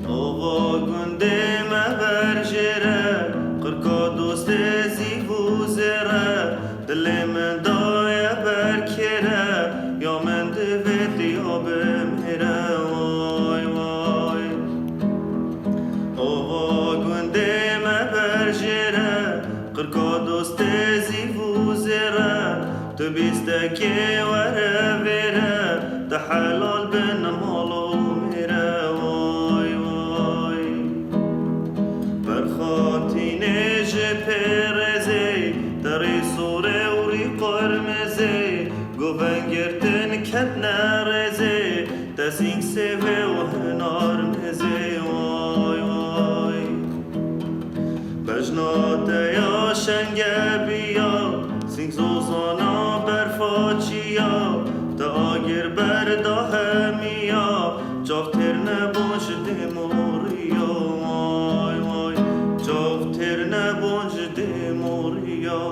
آوا گنده مبرجره قرقا دوست زیبو زره دل من دای برکره یا من دوید یا بمیره وای وای آوا گنده مبرجره قرقا دوست زیبو زره تو بیسته که وره وره ده حلال بن مالو میره وای وای برخاتی نج پرزی داری سوره وری قرمزی گوونگرتن کت نرزی دسینگ سوه و هنار مزی وای وای بجنات یا شنگه بیا سینگ زوزانا برفاچیا تا آگر بردا همیا جافتر نبانش دموریا وای وای جافتر نبانش دموریا